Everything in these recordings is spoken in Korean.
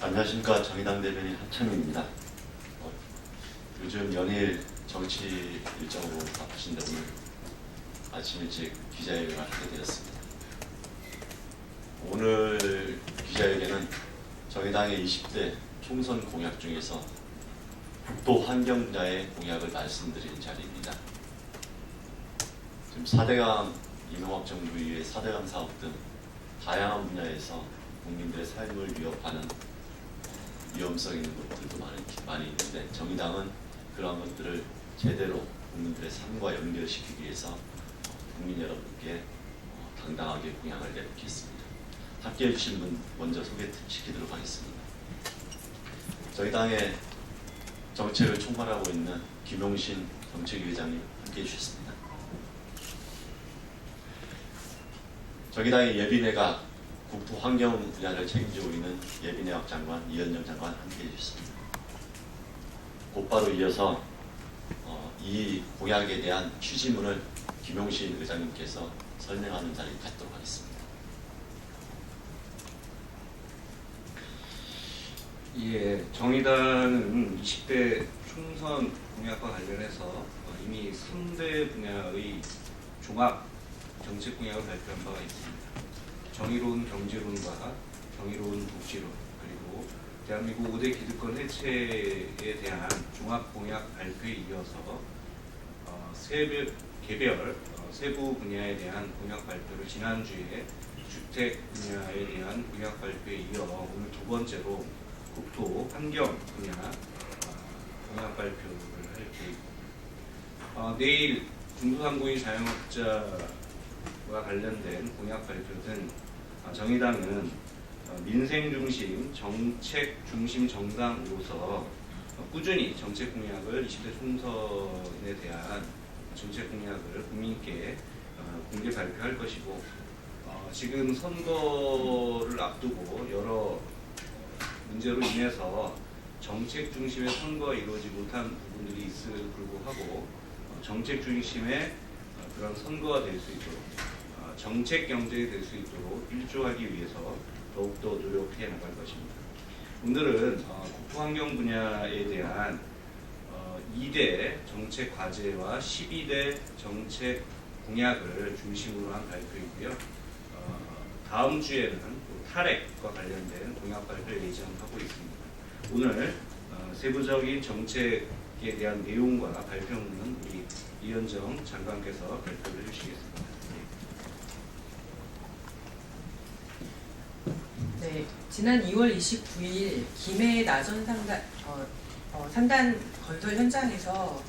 안녕하십니까. 정의당 대변인 하천입니다. 요즘 연일 정치 일정으로 바쁘신데 오늘 아침 일찍 기자회견을 하게 되었습니다. 오늘 기자회견은 정의당의 20대 총선 공약 중에서 국토 환경 분야의 공약을 말씀드리는 자리입니다. 지금 4대강 이명박 정부 이후의 4대강 사업 등 다양한 분야에서 국민들의 삶을 위협하는 위험성 있는 것들도 많이 있는데 정의당은 그러한 것들을 제대로 국민들의 삶과 연결시키기 위해서 국민 여러분께 당당하게 공약을 내놓겠습니다. 함께해 주신 분 먼저 소개시키도록 하겠습니다. 저희 당의 정책을 총괄하고 있는 김용신 정책위 회장님 함께해 주셨습니다. 저희 당의 예비내각 국토 환경 분야를 책임지고 있는 예비내각 장관 이현정 장관 함께해 주셨습니다. 곧바로 이어서 이 공약에 대한 취지문을 김용신 의장님께서 설명하는 자리를 갖도록 하겠습니다. 예, 정의당은 20대 총선 공약과 관련해서 이미 3대 분야의 종합 정책 공약을 발표한 바가 있습니다. 정의로운 경제론과 정의로운 복지론, 그리고 대한민국 5대 기득권 해체에 대한 종합 공약 발표에 이어서 개별 세부 분야에 대한 공약 발표를 지난주에 주택 분야에 대한 공약 발표에 이어 오늘 두 번째로 국토 환경 분야 공약 발표를 할 계획입니다. 내일 중소상공인 자영업자와 관련된 공약 발표 등 정의당은 민생 중심, 정책 중심 정당으로서 꾸준히 정책 공약을 20대 총선에 대한 정책 공약을 국민께 공개 발표할 것이고 지금 선거를 앞두고 여러 문제로 인해서 정책 중심의 선거가 이루어지지 못한 부분들이 있음에도 불구하고 정책 중심의 그런 선거가 될 수 있도록 정책 경쟁이 될 수 있도록 일조하기 위해서 더욱더 노력해 나갈 것입니다. 오늘은 국토환경 분야에 대한 2대 정책 과제와 12대 정책 공약을 중심으로 한 발표이고요. 다음 주에는 탈핵과 관련된 공약 발표 예정하고 있습니다. 오늘 세부적인 정책에 대한 내용과 발표문은 우리 이현정 장관께서 발표를 해주시겠습니다. 네, 지난 2월 29일 김해 나전 산단 건설 현장에서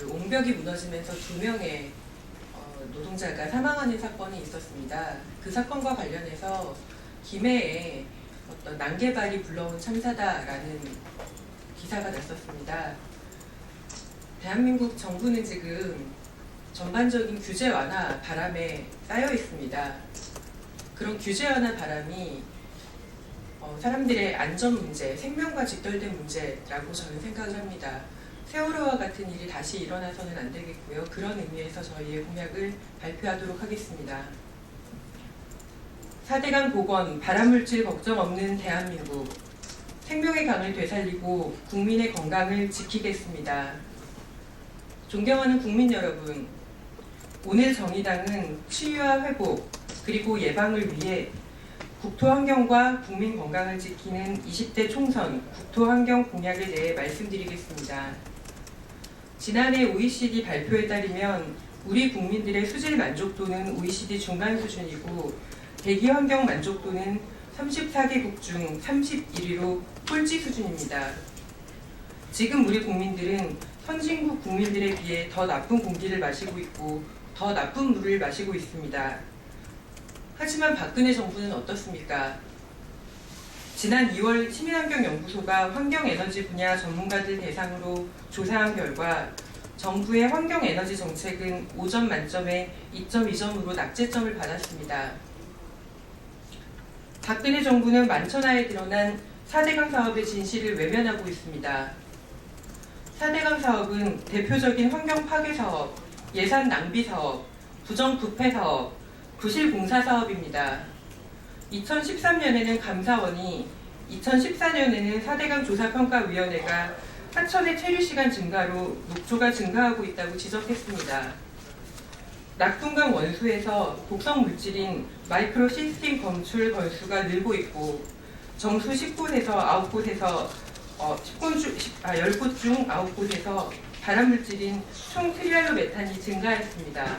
옹벽이 무너지면서 2명의 노동자가 사망하는 사건이 있었습니다. 그 사건과 관련해서 김해에 어떤 난개발이 불러온 참사다라는 기사가 났었습니다. 대한민국 정부는 지금 전반적인 규제 완화 바람에 쌓여 있습니다. 그런 규제 완화 바람이 사람들의 안전 문제, 생명과 직결된 문제라고 저는 생각을 합니다. 세월호와 같은 일이 다시 일어나서는 안 되겠고요. 그런 의미에서 저희의 공약을 발표하도록 하겠습니다. 4대강 복원, 발암물질 걱정 없는 대한민국, 생명의 강을 되살리고 국민의 건강을 지키겠습니다. 존경하는 국민 여러분, 오늘 정의당은 치유와 회복, 그리고 예방을 위해 국토환경과 국민 건강을 지키는 20대 총선 국토환경 공약에 대해 말씀드리겠습니다. 지난해 OECD 발표에 따르면 우리 국민들의 수질 만족도는 OECD 중간 수준이고 대기환경 만족도는 34개국 중 31위로 꼴찌 수준입니다. 지금 우리 국민들은 선진국 국민들에 비해 더 나쁜 공기를 마시고 있고 더 나쁜 물을 마시고 있습니다. 하지만 박근혜 정부는 어떻습니까? 지난 2월 시민환경연구소가 환경에너지 분야 전문가들 대상으로 조사한 결과 정부의 환경에너지 정책은 5점 만점에 2.2점으로 낙제점을 받았습니다. 박근혜 정부는 만천하에 드러난 4대강 사업의 진실을 외면하고 있습니다. 4대강 사업은 대표적인 환경 파괴 사업, 예산 낭비 사업, 부정부패 사업, 부실 공사 사업입니다. 2013년에는 감사원이 2014년에는 4대강 조사평가위원회가 하천의 체류 시간 증가로 녹조가 증가하고 있다고 지적했습니다. 낙동강 원수에서 독성 물질인 마이크로시스틴 검출 건수가 늘고 있고 정수 10곳에서 9곳에서 10곳 중 9곳에서 발암물질인 총 트리알로메탄이 증가했습니다.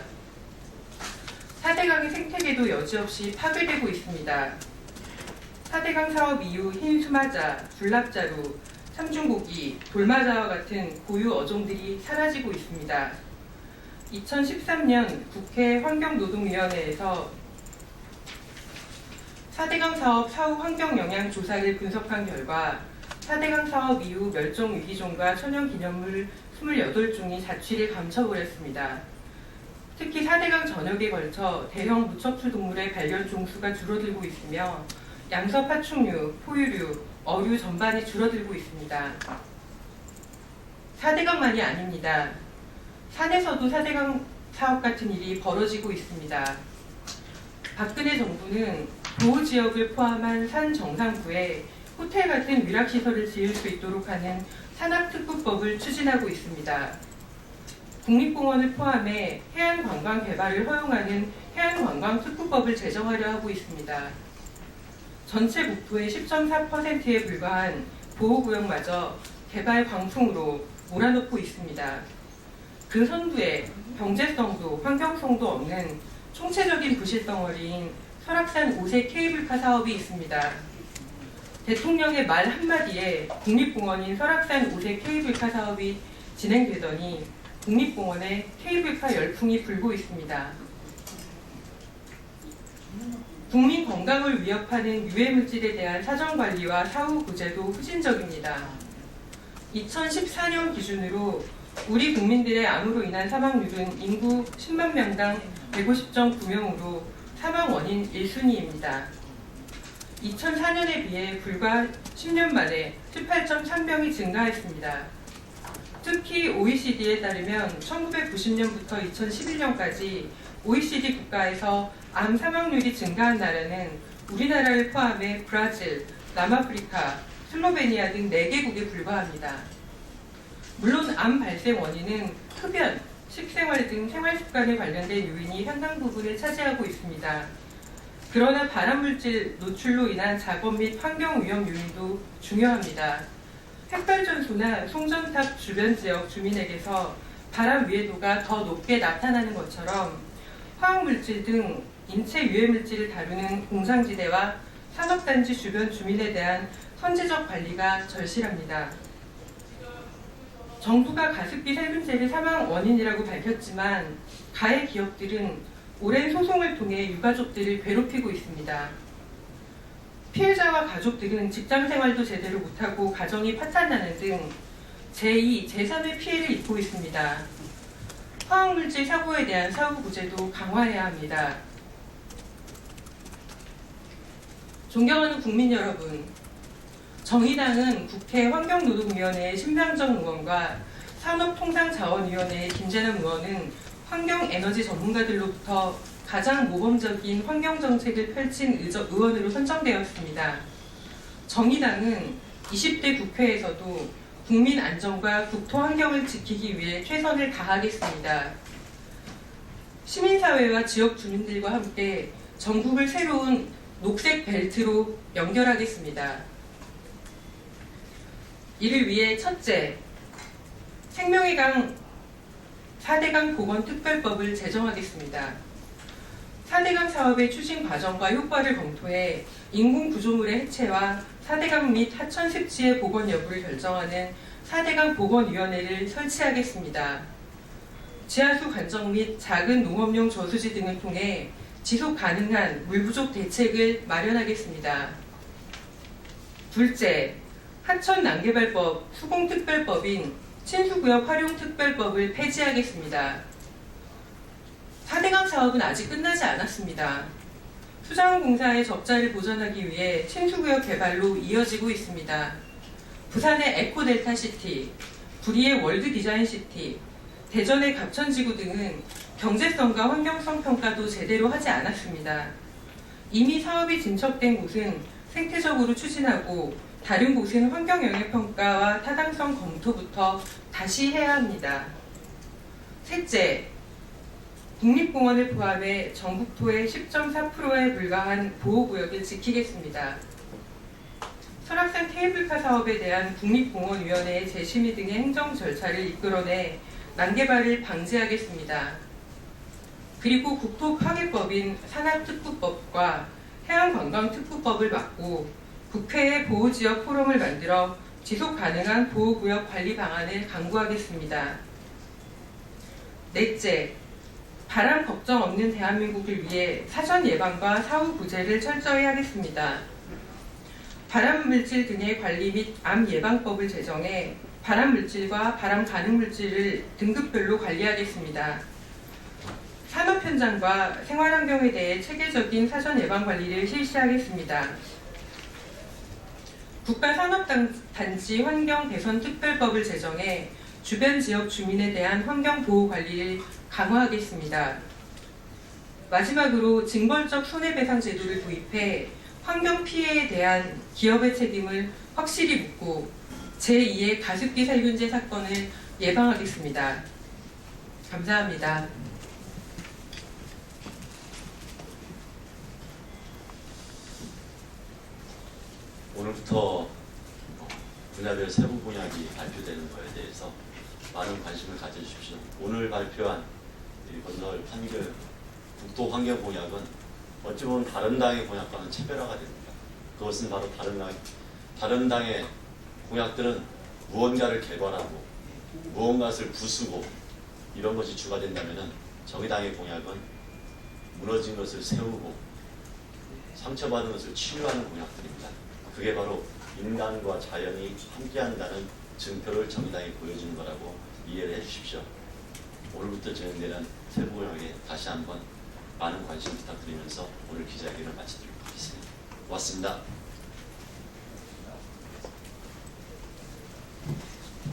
4대강의 생태계도 여지없이 파괴되고 있습니다. 4대강 사업 이후 흰수마자, 줄납자루, 삼중고기, 돌마자와 같은 고유 어종들이 사라지고 있습니다. 2013년 국회 환경노동위원회에서 4대강 사업 사후 환경영향 조사를 분석한 결과 4대강 사업 이후 멸종위기종과 천연기념물 28종이 자취를 감춰버렸습니다. 특히 4대강 전역에 걸쳐 대형 무척추 동물의 발견 종수가 줄어들고 있으며 양서 파충류, 포유류, 어류 전반이 줄어들고 있습니다. 4대강만이 아닙니다. 산에서도 4대강 사업 같은 일이 벌어지고 있습니다. 박근혜 정부는 보호지역을 포함한 산 정상부에 호텔 같은 위락시설을 지을 수 있도록 하는 산악특구법을 추진하고 있습니다. 국립공원을 포함해 해안관광 개발을 허용하는 해안관광특구법을 제정하려 하고 있습니다. 전체 국토의 10.4%에 불과한 보호구역마저 개발 광풍으로 몰아넣고 있습니다. 그 선두에 경제성도 환경성도 없는 총체적인 부실덩어리인 설악산 5세 케이블카 사업이 있습니다. 대통령의 말 한마디에 국립공원인 설악산 5세 케이블카 사업이 진행되더니 국립공원에 케이블카 열풍이 불고 있습니다. 국민 건강을 위협하는 유해물질에 대한 사전관리와 사후 구제도 후진적입니다. 2014년 기준으로 우리 국민들의 암으로 인한 사망률은 인구 10만 명당 150.9명으로 사망 원인 1순위입니다. 2004년에 비해 불과 10년 만에 18.3명이 증가했습니다. 특히 OECD에 따르면 1990년부터 2011년까지 OECD 국가에서 암 사망률이 증가한 나라는 우리나라를 포함해 브라질, 남아프리카, 슬로베니아 등 4개국에 불과합니다. 물론 암 발생 원인은 흡연, 식생활 등 생활습관에 관련된 요인이 상당 부분을 차지하고 있습니다. 그러나 발암물질 노출로 인한 작업 및 환경오염 요인도 중요합니다. 핵발전소나 송전탑 주변 지역 주민에게서 발암 위해도가 더 높게 나타나는 것처럼 화학물질 등 인체 유해물질을 다루는 공상지대와 산업단지 주변 주민에 대한 선제적 관리가 절실합니다. 정부가 가습기 살균제를 사망 원인이라고 밝혔지만 가해 기업들은 오랜 소송을 통해 유가족들을 괴롭히고 있습니다. 피해자와 가족들은 직장생활도 제대로 못하고 가정이 파탄나는 등 제2, 제3의 피해를 입고 있습니다. 화학물질 사고에 대한 사후 구제도 강화해야 합니다. 존경하는 국민 여러분, 정의당은 국회 환경노동위원회의 심상정 의원과 산업통상자원위원회의 김재남 의원은 환경에너지 전문가들로부터 가장 모범적인 환경정책을 펼친 의원으로 선정되었습니다. 정의당은 20대 국회에서도 국민 안전과 국토 환경을 지키기 위해 최선을 다하겠습니다. 시민사회와 지역 주민들과 함께 전국을 새로운 녹색 벨트로 연결하겠습니다. 이를 위해 첫째, 생명의 강 4대강 보건특별법을 제정하겠습니다. 4대강 사업의 추진 과정과 효과를 검토해 인공구조물의 해체와 4대강 및 하천 습지의 복원 여부를 결정하는 4대강 복원위원회를 설치하겠습니다. 지하수 관정 및 작은 농업용 저수지 등을 통해 지속 가능한 물 부족 대책을 마련하겠습니다. 둘째, 하천 난개발법 수공특별법인 친수구역 활용특별법을 폐지하겠습니다. 4대강 사업은 아직 끝나지 않았습니다. 수자원공사의 적자를 보전하기 위해 친수구역 개발로 이어지고 있습니다. 부산의 에코델타시티, 구리의 월드디자인시티, 대전의 갑천지구 등은 경제성과 환경성 평가도 제대로 하지 않았습니다. 이미 사업이 진척된 곳은 생태적으로 추진하고 다른 곳은 환경영향평가와 타당성 검토부터 다시 해야 합니다. 셋째, 국립공원을 포함해 전국토의 10.4%에 불과한 보호구역을 지키겠습니다. 설악산 케이블카 사업에 대한 국립공원위원회의 재심의 등의 행정 절차를 이끌어내 난개발을 방지하겠습니다. 그리고 국토파괴법인 산하특구법과 해양관광특구법을 막고 국회에 보호지역 포럼을 만들어 지속가능한 보호구역 관리 방안을 강구하겠습니다. 넷째, 바람 걱정 없는 대한민국을 위해 사전 예방과 사후 구제를 철저히 하겠습니다. 발암물질 등의 관리 및 암 예방법을 제정해 발암물질과 발암 가능 물질을 등급별로 관리하겠습니다. 산업 현장과 생활환경에 대해 체계적인 사전 예방 관리를 실시하겠습니다. 국가산업단지 환경개선특별법을 제정해 주변 지역 주민에 대한 환경보호 관리를 강화하겠습니다. 마지막으로 징벌적 손해배상 제도를 도입해 환경 피해에 대한 기업의 책임을 확실히 묻고 제2의 가습기 살균제 사건을 예방하겠습니다. 감사합니다. 오늘부터 분야별 세부 공약이 발표되는 것에 대해서 많은 관심을 가져주십시오. 오늘 발표한 이 건설 판결 국토환경 공약은 어찌 보면 다른 당의 공약과는 차별화가 됩니다. 그것은 바로 다른 당의 공약들은 무언가를 개발하고 무언가를 부수고 이런 것이 주가 된다면 정의당의 공약은 무너진 것을 세우고 상처받은 것을 치유하는 공약들입니다. 그게 바로 인간과 자연이 함께한다는 증표를 정의당이 보여주는 거라고 이해를 해주십시오. 오늘부터 진행되는 세부 공약에 다시 한번 많은 관심 부탁드리면서 오늘 기자회견을 마치도록 하겠습니다. 고맙습니다.